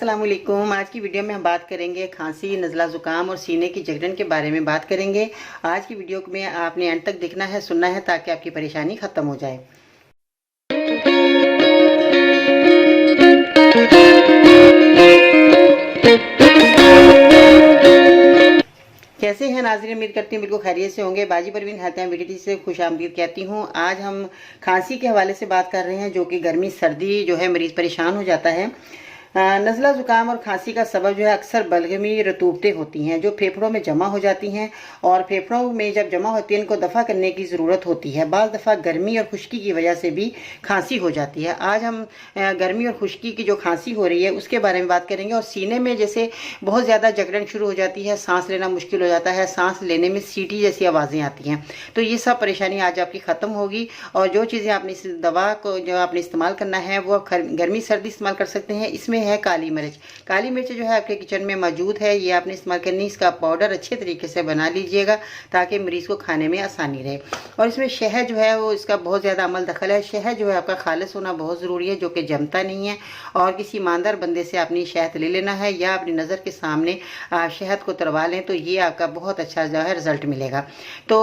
अस्सलाम वालेकुम। आज की वीडियो में हम बात करेंगे खांसी, नज़ला, ज़ुकाम और सीने की जकड़न के बारे में बात करेंगे। आज की वीडियो में आपने अंत तक देखना है, सुनना है, ताकि आपकी परेशानी ख़त्म हो जाए। कैसे हैं नाज़रीन, उम्मीद करती हूँ बिल्कुल खैरियत से होंगे। बाजी परवीन हेल्थ एंड ब्यूटी से खुश आमदीद कहती हूँ। आज हम खांसी के हवाले से बात कर रहे हैं, जो कि गर्मी सर्दी जो है मरीज़ परेशान हो जाता है। नज़ला, ज़ुकाम और खांसी का सबब जो है अक्सर बलगमी रतूबतें होती हैं, जो फेफड़ों में जमा हो जाती हैं, और फेफड़ों में जब जमा होती है इनको दफ़ा करने की ज़रूरत होती है। बाज़ दफ़ा गर्मी और खुश्की की वजह से भी खांसी हो जाती है। आज हम गर्मी और खुश्की की जो खांसी हो रही है उसके बारे में बात करेंगे। और सीने में जैसे बहुत ज़्यादा जकड़न शुरू हो जाती है, सांस लेना मुश्किल हो जाता है, सांस लेने में सीटी जैसी आवाज़ें आती हैं, तो ये सब परेशानी आज आपकी ख़त्म होगी। और जो चीज़ें आपने इस दवा को जो आपने इस्तेमाल करना है वो गर्मी सर्दी इस्तेमाल कर सकते हैं। इसमें है काली मिर्च। काली मिर्च जो है आपके किचन में मौजूद है, ये आपने इस्तेमाल करनी। इसका पाउडर अच्छे तरीके से बना लीजिएगा ताकि मरीज़ को खाने में आसानी रहे। और इसमें शहद जो है वो इसका बहुत ज़्यादा अमल दखल है। शहद जो है आपका खालिस होना बहुत ज़रूरी है, जो कि जमता नहीं है। और किसी ईमानदार बंदे से अपनी शहद ले लेना है, या अपनी नज़र के सामने शहद को तरवा लें, तो ये आपका बहुत अच्छा जो है रिजल्ट मिलेगा। तो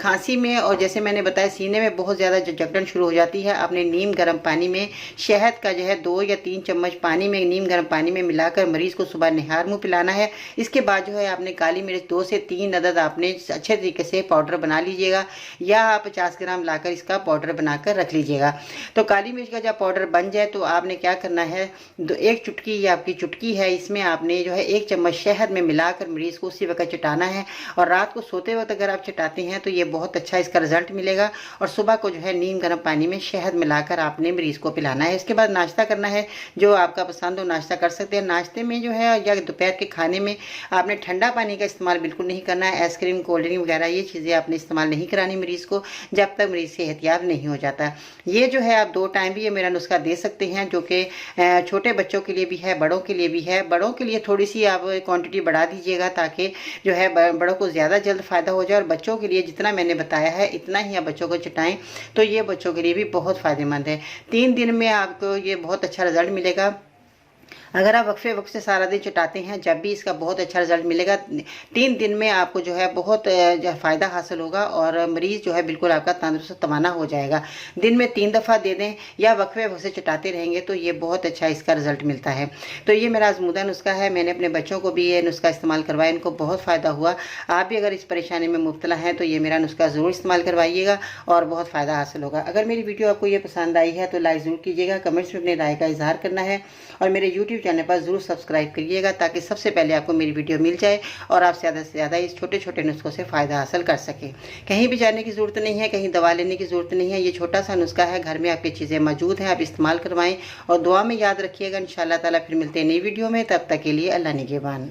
खांसी में और जैसे मैंने बताया सीने में बहुत ज़्यादा जकड़न शुरू हो जाती है, आपने नीम गर्म पानी में शहद का जो है 2 या 3 चम्मच पानी में नीम गर्म पानी में मिलाकर मरीज़ को सुबह निहार मुँह पिलाना है। इसके बाद जो है आपने काली मिर्च 2 से 3 अदद आपने अच्छे तरीके से पाउडर बना लीजिएगा, या आप 50 ग्राम लाकर इसका पाउडर बनाकर रख लीजिएगा। तो काली मिर्च का जब पाउडर बन जाए तो आपने क्या करना है, 1 चुटकी, ये आपकी चुटकी है, इसमें आपने जो है 1 चम्मच शहद में मिलाकर मरीज़ को उसी वक्त चटाना है। और रात को सोते वक्त अगर आप चटाते हैं तो ये बहुत अच्छा इसका रिजल्ट मिलेगा। और सुबह को जो है नीम गर्म पानी में शहद मिलाकर आपने मरीज़ को पिलाना है। इसके बाद नाश्ता करना है, जो आपका पसंद हो नाश्ता कर सकते हैं। नाश्ते में जो है या दोपहर के खाने में आपने ठंडा पानी का इस्तेमाल बिल्कुल नहीं करना है। आइसक्रीम, कोल्ड ड्रिंक वगैरह ये चीज़ें आपने इस्तेमाल नहीं करानी मरीज़ को, जब तक मरीज़ से एहतियात नहीं हो जाता। ये जो है आप 2 टाइम भी ये मेरा नुस्खा दे सकते हैं, जो कि छोटे बच्चों के लिए भी है, बड़ों के लिए भी है। बड़ों के लिए थोड़ी सी आप क्वांटिटी बढ़ा दीजिएगा ताकि जो है बड़ों को ज़्यादा जल्द फ़ायदा हो जाए। और बच्चों के लिए जितना मैंने बताया है इतना ही आप बच्चों को चटाएं, तो ये बच्चों के लिए भी बहुत फ़ायदेमंद है। 3 दिन में आपको ये बहुत अच्छा रिजल्ट मिलेगा। अगर आप वक्फे वक्त से सारा दिन चटाते हैं, जब भी इसका बहुत अच्छा रिजल्ट मिलेगा। 3 दिन में आपको जो है बहुत फ़ायदा हासिल होगा, और मरीज़ जो है बिल्कुल आपका तंदुरुस्त तवाना हो जाएगा। दिन में 3 दफ़ा दे दें या वक्फे वक्त से चटाते रहेंगे तो ये बहुत अच्छा इसका रिजल्ट मिलता है। तो ये मेरा आजमूदा नुस्खा है, मैंने अपने बच्चों को भी ये नुस्खा इस्तेमाल करवाया, इनको बहुत फ़ायदा हुआ। आप भी अगर इस परेशानी में मुब्तला हैं तो ये मेरा नुस्खा ज़रूर इस्तेमाल करवाइएगा और बहुत फ़ायदा हासिल होगा। अगर मेरी वीडियो आपको ये पसंद आई है तो लाइक ज़रूर कीजिएगा, कमेंट्स में अपनी राय का इजहार करना है, और मेरे यूट्यूब चैनल पर ज़रूर सब्सक्राइब करिएगा ताकि सबसे पहले आपको मेरी वीडियो मिल जाए और आप ज़्यादा से ज़्यादा इस छोटे छोटे नुस्खों से फ़ायदा हासिल कर सकें। कहीं भी जाने की ज़रूरत नहीं है, कहीं दवा लेने की ज़रूरत नहीं है। ये छोटा सा नुस्खा है, घर में आपकी चीज़ें मौजूद हैं, आप इस्तेमाल करवाएं और दुआ में याद रखिएगा। इंशाअल्लाह ताला फिर मिलते हैं नई वीडियो में, तब तक के लिए अल्लाह निगहबान।